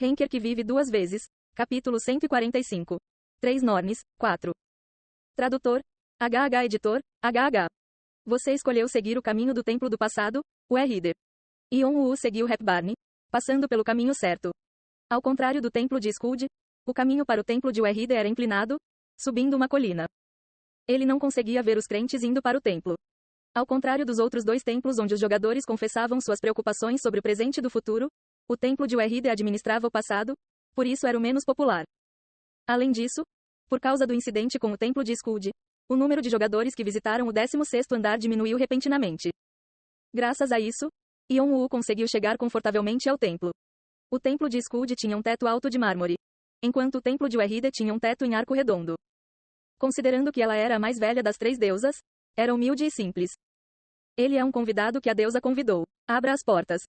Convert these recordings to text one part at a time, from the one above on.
Henker que vive duas vezes. Capítulo 145. 3 Nornes, 4. Tradutor. HH Editor, HH. Você escolheu seguir o caminho do templo do passado, o Reader. Ion seguiu Hepburn, passando pelo caminho certo. Ao contrário do templo de Skuld, o caminho para o templo de Reader era inclinado, subindo uma colina. Ele não conseguia ver os crentes indo para o templo. Ao contrário dos outros dois templos onde os jogadores confessavam suas preocupações sobre o presente e do futuro, o templo de Reader administrava o passado, por isso era o menos popular. Além disso, por causa do incidente com o templo de Skuld, o número de jogadores que visitaram o 16º andar diminuiu repentinamente. Graças a isso, Ion conseguiu chegar confortavelmente ao templo. O templo de Skuld tinha um teto alto de mármore, enquanto o templo de Reader tinha um teto em arco redondo. Considerando que ela era a mais velha das três deusas, era humilde e simples. Ele é um convidado que a deusa convidou. Abra as portas.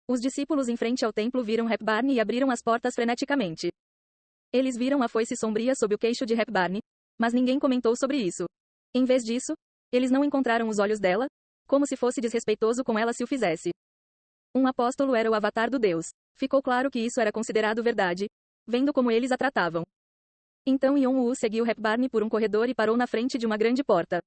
Os discípulos em frente ao templo viram Hepburn e abriram as portas freneticamente. Eles viram a foice sombria sob o queixo de Hepburn, mas ninguém comentou sobre isso. Em vez disso, eles não encontraram os olhos dela, como se fosse desrespeitoso com ela se o fizesse. Um apóstolo era o avatar do Deus. Ficou claro que isso era considerado verdade, vendo como eles a tratavam. Então Ion seguiu Hepburn por um corredor e parou na frente de uma grande porta.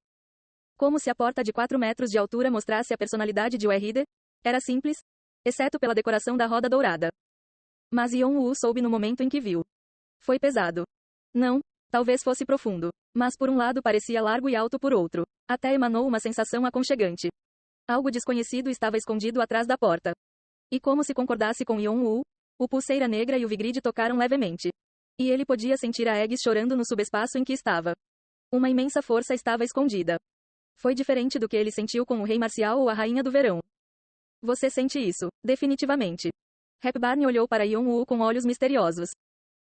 Como se a porta de 4 metros de altura mostrasse a personalidade de Reader, era simples, exceto pela decoração da roda dourada. Mas Ion soube no momento em que viu. Foi pesado. Não, talvez fosse profundo, mas por um lado parecia largo e alto por outro. Até emanou uma sensação aconchegante. Algo desconhecido estava escondido atrás da porta. E como se concordasse com Ion o Pulseira Negra e o Vigrid tocaram levemente. E ele podia sentir a Aegis chorando no subespaço em que estava. Uma imensa força estava escondida. Foi diferente do que ele sentiu com o Rei Marcial ou a Rainha do Verão. Você sente isso, definitivamente. Hepburn olhou para Ion com olhos misteriosos.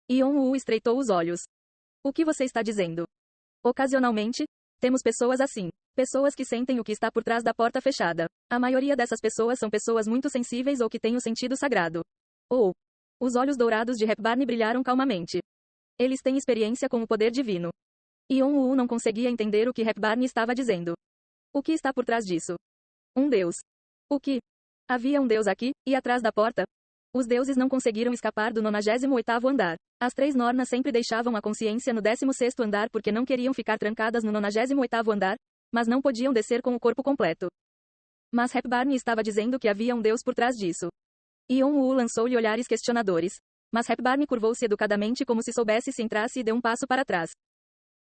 Ion estreitou os olhos. O que você está dizendo? Ocasionalmente, temos pessoas assim. Pessoas que sentem o que está por trás da porta fechada. A maioria dessas pessoas são pessoas muito sensíveis ou que têm o sentido sagrado. Ou, os olhos dourados de Hepburn brilharam calmamente. Eles têm experiência com o poder divino. Ion não conseguia entender o que Hepburn estava dizendo. O que está por trás disso? Um deus. O que? Havia um deus aqui, e atrás da porta? Os deuses não conseguiram escapar do 98º andar. As três Nornas sempre deixavam a consciência no 16º andar porque não queriam ficar trancadas no 98º andar, mas não podiam descer com o corpo completo. Mas Hepburn estava dizendo que havia um deus por trás disso. Ion lançou-lhe olhares questionadores. Mas Hepburn curvou-se educadamente como se soubesse se entrasse e deu um passo para trás.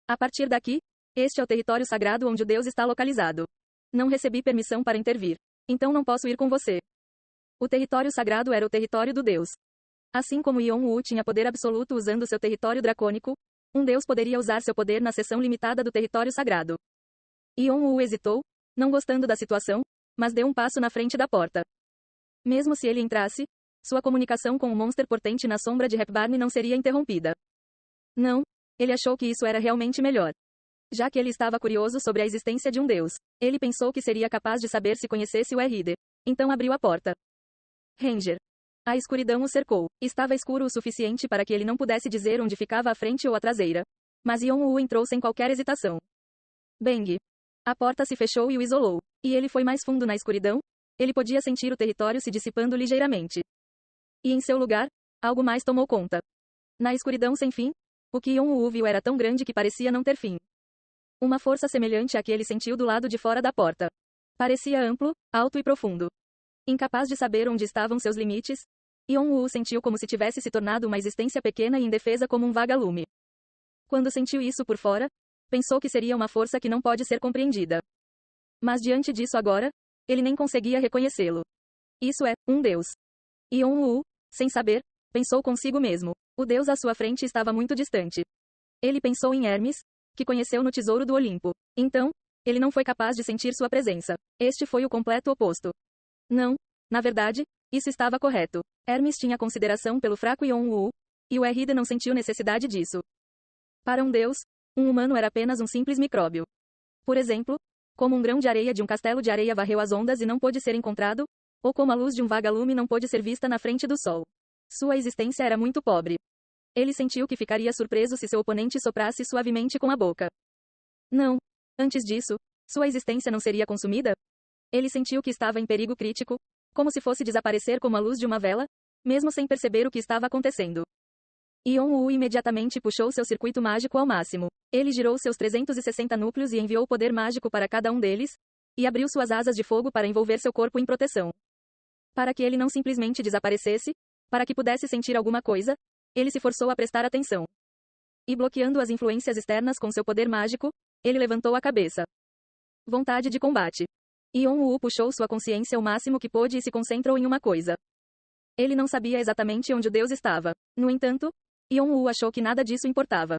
A partir daqui, este é o território sagrado onde o deus está localizado. Não recebi permissão para intervir. Então não posso ir com você. O território sagrado era o território do deus. Assim como Ion tinha poder absoluto usando seu território dracônico, um deus poderia usar seu poder na seção limitada do território sagrado. Ion hesitou, não gostando da situação, mas deu um passo na frente da porta. Mesmo se ele entrasse, sua comunicação com o monster portente na sombra de Hepburn não seria interrompida. Não, ele achou que isso era realmente melhor. Já que ele estava curioso sobre a existência de um deus, ele pensou que seria capaz de saber se conhecesse o Reader. Então abriu a porta. Ranger. A escuridão o cercou. Estava escuro o suficiente para que ele não pudesse dizer onde ficava a frente ou a traseira. Mas Ion entrou sem qualquer hesitação. Bang. A porta se fechou e o isolou. E ele foi mais fundo na escuridão. Ele podia sentir o território se dissipando ligeiramente. E em seu lugar, algo mais tomou conta. Na escuridão sem fim, o que Ion viu era tão grande que parecia não ter fim. Uma força semelhante à que ele sentiu do lado de fora da porta. Parecia amplo, alto e profundo. Incapaz de saber onde estavam seus limites, Ion sentiu como se tivesse se tornado uma existência pequena e indefesa como um vagalume. Quando sentiu isso por fora, pensou que seria uma força que não pode ser compreendida. Mas diante disso agora, ele nem conseguia reconhecê-lo. Isso é, um deus. Ion sem saber, pensou consigo mesmo. O deus à sua frente estava muito distante. Ele pensou em Hermes, que conheceu no tesouro do Olimpo. Então, ele não foi capaz de sentir sua presença. Este foi o completo oposto. Não, na verdade, isso estava correto. Hermes tinha consideração pelo fraco Ion e o Reader não sentiu necessidade disso. Para um deus, um humano era apenas um simples micróbio. Por exemplo, como um grão de areia de um castelo de areia varreu as ondas e não pôde ser encontrado, ou como a luz de um vagalume não pôde ser vista na frente do sol. Sua existência era muito pobre. Ele sentiu que ficaria surpreso se seu oponente soprasse suavemente com a boca. Não. Antes disso, sua existência não seria consumida? Ele sentiu que estava em perigo crítico, como se fosse desaparecer como a luz de uma vela, mesmo sem perceber o que estava acontecendo. Yon-woo imediatamente puxou seu circuito mágico ao máximo. Ele girou seus 360 núcleos e enviou poder mágico para cada um deles, e abriu suas asas de fogo para envolver seu corpo em proteção. Para que ele não simplesmente desaparecesse, para que pudesse sentir alguma coisa, ele se forçou a prestar atenção. E bloqueando as influências externas com seu poder mágico, ele levantou a cabeça. Vontade de combate. Yon-woo puxou sua consciência o máximo que pôde e se concentrou em uma coisa. Ele não sabia exatamente onde o Deus estava. No entanto, Yon-woo achou que nada disso importava.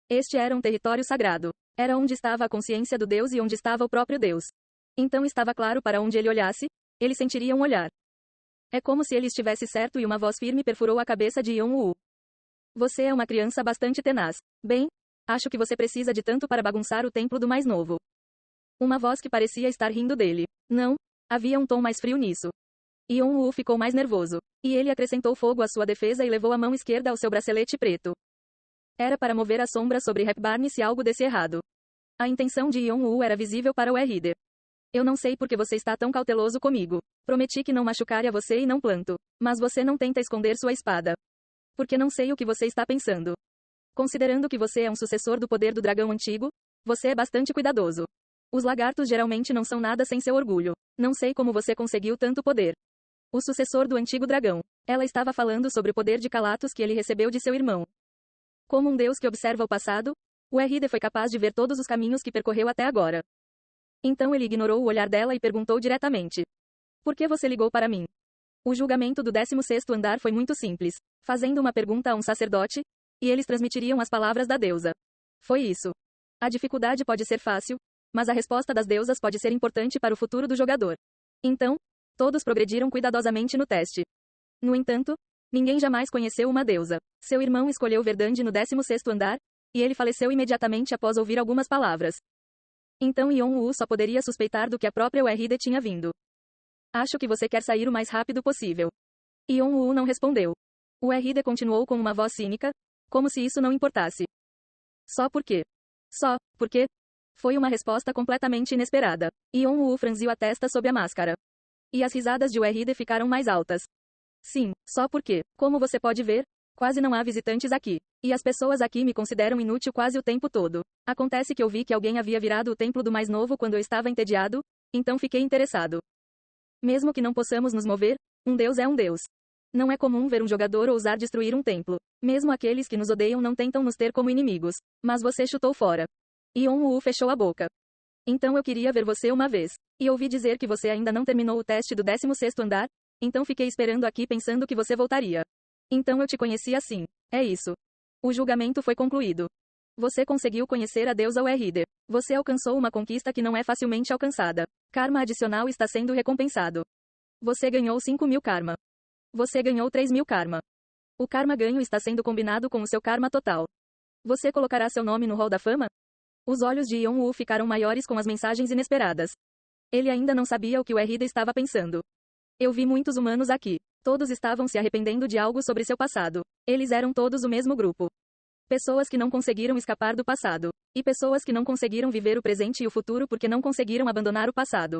Este era um território sagrado. Era onde estava a consciência do Deus e onde estava o próprio Deus. Então estava claro para onde ele olhasse, ele sentiria um olhar. É como se ele estivesse certo e uma voz firme perfurou a cabeça de Yon-woo. Você é uma criança bastante tenaz. Bem, acho que você precisa de tanto para bagunçar o templo do mais novo. Uma voz que parecia estar rindo dele. Não, havia um tom mais frio nisso. Yon-woo ficou mais nervoso. E ele acrescentou fogo à sua defesa e levou a mão esquerda ao seu bracelete preto. Era para mover a sombra sobre Hepburn se algo desse errado. A intenção de Yon-woo era visível para o RD. Eu não sei por que você está tão cauteloso comigo. Prometi que não machucaria você e não planto. Mas você não tenta esconder sua espada. Porque não sei o que você está pensando. Considerando que você é um sucessor do poder do dragão antigo, você é bastante cuidadoso. Os lagartos geralmente não são nada sem seu orgulho. Não sei como você conseguiu tanto poder. O sucessor do antigo dragão. Ela estava falando sobre o poder de Kalatos que ele recebeu de seu irmão. Como um deus que observa o passado, o RD foi capaz de ver todos os caminhos que percorreu até agora. Então ele ignorou o olhar dela e perguntou diretamente. Por que você ligou para mim? O julgamento do 16º andar foi muito simples. Fazendo uma pergunta a um sacerdote, e eles transmitiriam as palavras da deusa. Foi isso. A dificuldade pode ser fácil, mas a resposta das deusas pode ser importante para o futuro do jogador. Então, todos progrediram cuidadosamente no teste. No entanto, ninguém jamais conheceu uma deusa. Seu irmão escolheu Verdande no 16º andar, e ele faleceu imediatamente após ouvir algumas palavras. Então Yon-woo só poderia suspeitar do que a própria URD tinha vindo. Acho que você quer sair o mais rápido possível. Yon-woo não respondeu. O RD continuou com uma voz cínica, como se isso não importasse. Só por quê? Só, porque? Foi uma resposta completamente inesperada. Yon-woo franziu a testa sob a máscara. E as risadas de URD ficaram mais altas. Sim, só porque, como você pode ver, quase não há visitantes aqui. E as pessoas aqui me consideram inútil quase o tempo todo. Acontece que eu vi que alguém havia virado o templo do mais novo quando eu estava entediado, então fiquei interessado. Mesmo que não possamos nos mover, um deus é um deus. Não é comum ver um jogador ousar destruir um templo. Mesmo aqueles que nos odeiam não tentam nos ter como inimigos. Mas você chutou fora. Yon-woo fechou a boca. Então eu queria ver você uma vez. E ouvi dizer que você ainda não terminou o teste do 16º andar, então fiquei esperando aqui pensando que você voltaria. Então eu te conheci assim. É isso. O julgamento foi concluído. Você conseguiu conhecer a deusa URD. Você alcançou uma conquista que não é facilmente alcançada. Karma adicional está sendo recompensado. Você ganhou 5.000 karma. Você ganhou 3.000 karma. O karma ganho está sendo combinado com o seu karma total. Você colocará seu nome no Hall da Fama? Os olhos de Yon-woo ficaram maiores com as mensagens inesperadas. Ele ainda não sabia o que o RD estava pensando. Eu vi muitos humanos aqui. Todos estavam se arrependendo de algo sobre seu passado. Eles eram todos o mesmo grupo. Pessoas que não conseguiram escapar do passado. E pessoas que não conseguiram viver o presente e o futuro porque não conseguiram abandonar o passado.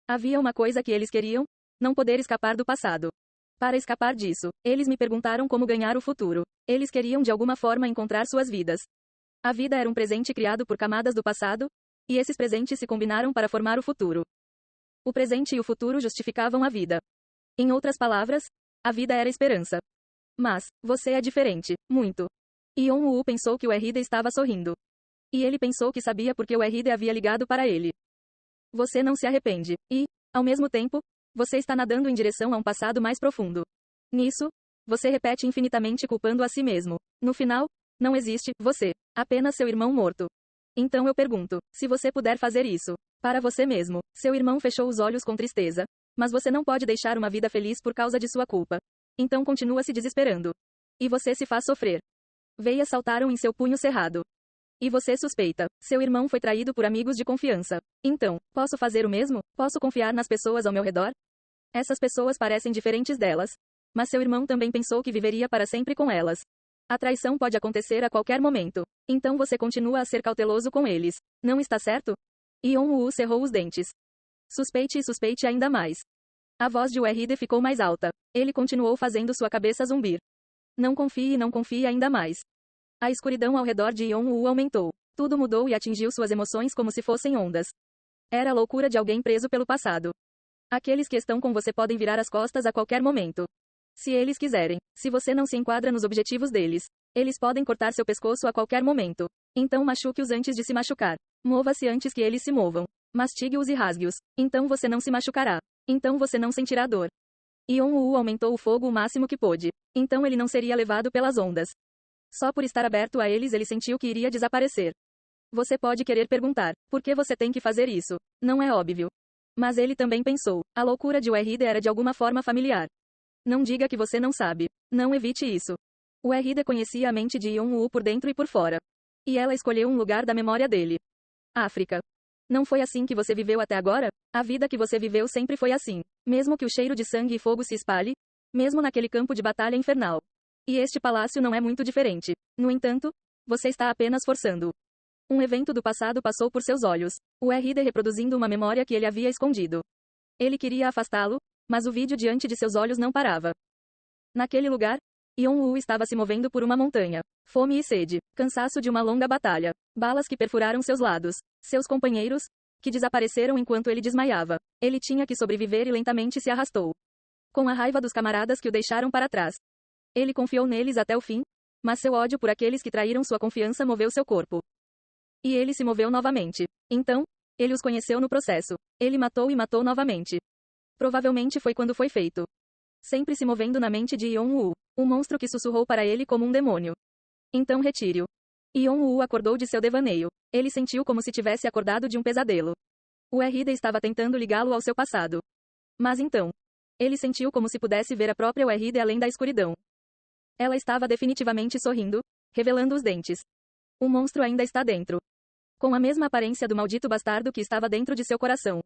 Havia uma coisa que eles queriam: não poder escapar do passado. Para escapar disso, eles me perguntaram como ganhar o futuro. Eles queriam de alguma forma encontrar suas vidas. A vida era um presente criado por camadas do passado, e esses presentes se combinaram para formar o futuro. O presente e o futuro justificavam a vida. Em outras palavras, a vida era esperança. Mas, você é diferente, muito. Yon-woo pensou que o RD estava sorrindo. E ele pensou que sabia porque o RD havia ligado para ele. Você não se arrepende. E, ao mesmo tempo, você está nadando em direção a um passado mais profundo. Nisso, você repete infinitamente culpando a si mesmo. No final, não existe você, apenas seu irmão morto. Então eu pergunto, se você puder fazer isso para você mesmo. Seu irmão fechou os olhos com tristeza. Mas você não pode deixar uma vida feliz por causa de sua culpa. Então continua se desesperando. E você se faz sofrer. Veias saltaram em seu punho cerrado. E você suspeita. Seu irmão foi traído por amigos de confiança. Então, posso fazer o mesmo? Posso confiar nas pessoas ao meu redor? Essas pessoas parecem diferentes delas. Mas seu irmão também pensou que viveria para sempre com elas. A traição pode acontecer a qualquer momento. Então você continua a ser cauteloso com eles. Não está certo? Yon-woo cerrou os dentes. Suspeite e suspeite ainda mais. A voz de Wahide ficou mais alta. Ele continuou fazendo sua cabeça zumbir. Não confie e não confie ainda mais. A escuridão ao redor de Yon-Woo aumentou. Tudo mudou e atingiu suas emoções como se fossem ondas. Era a loucura de alguém preso pelo passado. Aqueles que estão com você podem virar as costas a qualquer momento. Se eles quiserem. Se você não se enquadra nos objetivos deles, eles podem cortar seu pescoço a qualquer momento. Então machuque-os antes de se machucar. Mova-se antes que eles se movam. Mastigue-os e rasgue-os. Então você não se machucará. Então você não sentirá dor. Yon-Woo aumentou o fogo o máximo que pôde. Então ele não seria levado pelas ondas. Só por estar aberto a eles ele sentiu que iria desaparecer. Você pode querer perguntar, por que você tem que fazer isso? Não é óbvio. Mas ele também pensou, a loucura de Wahide era de alguma forma familiar. Não diga que você não sabe. Não evite isso. Wahide conhecia a mente de Yon-Woo por dentro e por fora. E ela escolheu um lugar da memória dele. África. Não foi assim que você viveu até agora? A vida que você viveu sempre foi assim. Mesmo que o cheiro de sangue e fogo se espalhe, mesmo naquele campo de batalha infernal. E este palácio não é muito diferente. No entanto, você está apenas forçando. Um evento do passado passou por seus olhos. Wahide reproduzindo uma memória que ele havia escondido. Ele queria afastá-lo, mas o vídeo diante de seus olhos não parava. Naquele lugar, Yon-Woo estava se movendo por uma montanha. Fome e sede. Cansaço de uma longa batalha. Balas que perfuraram seus lados. Seus companheiros, que desapareceram enquanto ele desmaiava. Ele tinha que sobreviver e lentamente se arrastou. Com a raiva dos camaradas que o deixaram para trás. Ele confiou neles até o fim, mas seu ódio por aqueles que traíram sua confiança moveu seu corpo. E ele se moveu novamente. Então, ele os conheceu no processo. Ele matou e matou novamente. Provavelmente foi quando foi feito. Sempre se movendo na mente de Yon-Woo, um monstro que sussurrou para ele como um demônio. Então retire-o. Yon-Woo acordou de seu devaneio. Ele sentiu como se tivesse acordado de um pesadelo. Wahide estava tentando ligá-lo ao seu passado. Mas então, ele sentiu como se pudesse ver a própria Wahide além da escuridão. Ela estava definitivamente sorrindo, revelando os dentes. O monstro ainda está dentro. Com a mesma aparência do maldito bastardo que estava dentro de seu coração.